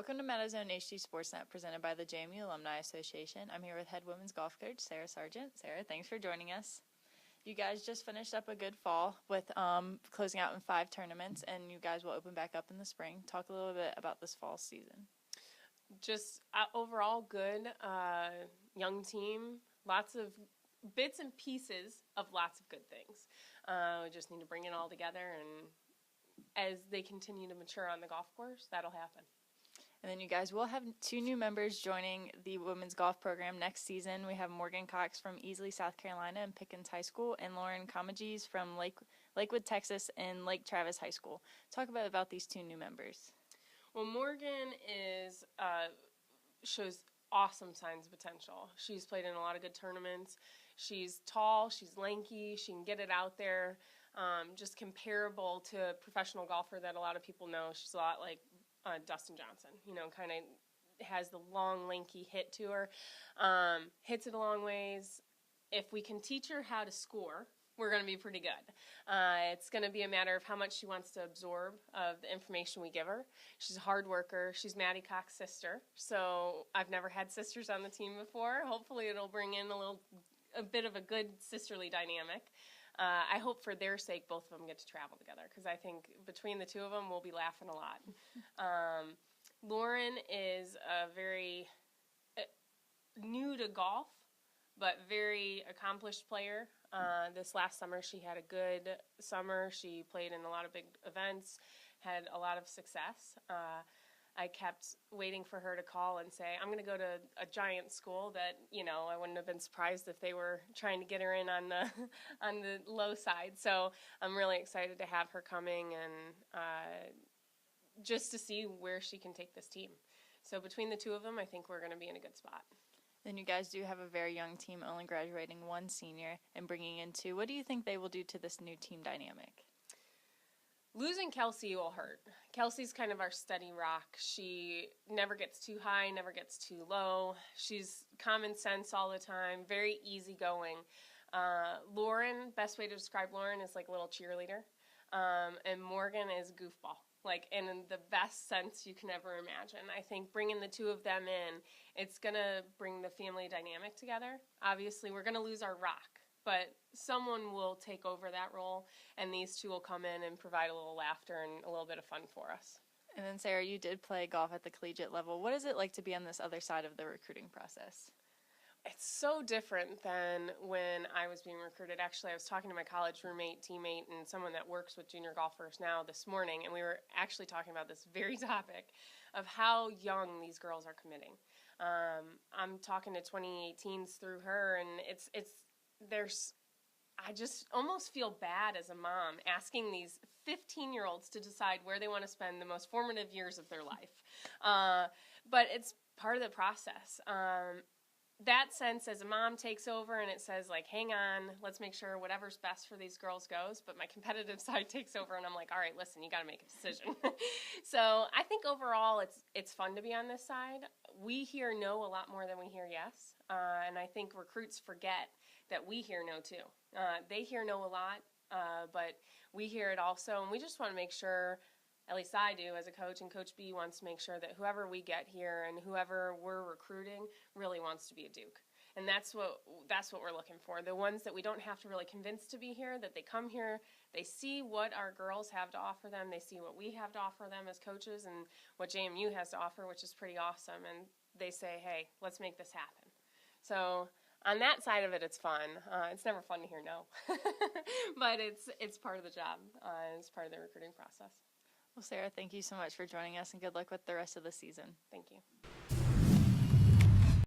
Welcome to Meadowzone HD Sportsnet, presented by the JMU Alumni Association. I'm here with head women's golf coach Sarah Sargent. Sarah, thanks for joining us. You guys just finished up a good fall with closing out in 5 tournaments, and you guys will open back up in the spring. Talk a little bit about this fall season. Just overall good, young team, lots of bits and pieces of lots of good things. We just need to bring it all together, and as they continue to mature on the golf course, that'll happen. And then you guys will have 2 new members joining the women's golf program next season. We have Morgan Cox from Easley, South Carolina and Pickens High School, and Lauren Comagese from Lakewood, Texas and Lake Travis High School. Talk about these 2 new members. Well, Morgan shows awesome signs of potential. She's played in a lot of good tournaments. She's tall, she's lanky, she can get it out there, just comparable to a professional golfer that a lot of people know. She's a lot like Dustin Johnson, kind of has the long, lanky hit to her, hits it a long ways. If we can teach her how to score, we're going to be pretty good. It's going to be a matter of how much she wants to absorb of the information we give her. She's a hard worker. She's Maddie Cox's sister, so I've never had sisters on the team before. Hopefully it'll bring in a bit of a good sisterly dynamic. I hope for their sake both of them get to travel together, because I think between the 2 of them we'll be laughing a lot. Lauren is a very new to golf, but very accomplished player. This last summer she had a good summer. She played in a lot of big events, had a lot of success. I kept waiting for her to call and say, I'm going to go to a giant school that, I wouldn't have been surprised if they were trying to get her in on the low side. So I'm really excited to have her coming and just to see where she can take this team. So between the 2 of them, I think we're going to be in a good spot. Then you guys do have a very young team, only graduating 1 senior and bringing in 2. What do you think they will do to this new team dynamic? Losing Kelsey will hurt. Kelsey's kind of our steady rock. She never gets too high, never gets too low. She's common sense all the time, very easygoing. Lauren, best way to describe Lauren is like a little cheerleader. And Morgan is goofball, in the best sense you can ever imagine. I think bringing the 2 of them in, it's going to bring the family dynamic together. Obviously, we're going to lose our rock, but someone will take over that role, and these 2 will come in and provide a little laughter and a little bit of fun for us. And then, Sarah, you did play golf at the collegiate level. What is it like to be on this other side of the recruiting process? It's so different than when I was being recruited. Actually, I was talking to my college roommate, teammate, and someone that works with junior golfers now this morning, and we were actually talking about this very topic of how young these girls are committing. I'm talking to 2018s through her, and I just almost feel bad as a mom asking these 15-year-olds to decide where they want to spend the most formative years of their life. But it's part of the process. That sense as a mom takes over and it says, hang on, let's make sure whatever's best for these girls goes. But my competitive side takes over and I'm like, all right, listen, you got to make a decision. So I think overall it's fun to be on this side. We hear no a lot more than we hear yes. And I think recruits forget that we hear no too. They hear no a lot, but we hear it also. And we just want to make sure, at least I do as a coach, and Coach B wants to make sure that whoever we get here and whoever we're recruiting really wants to be a Duke. And that's what we're looking for. The ones that we don't have to really convince to be here, that they come here, they see what our girls have to offer them, they see what we have to offer them as coaches and what JMU has to offer, which is pretty awesome, and they say, hey, let's make this happen. So on that side of it, it's fun. It's never fun to hear no, but it's part of the job. It's part of the recruiting process. Well, Sarah, thank you so much for joining us, and good luck with the rest of the season. Thank you.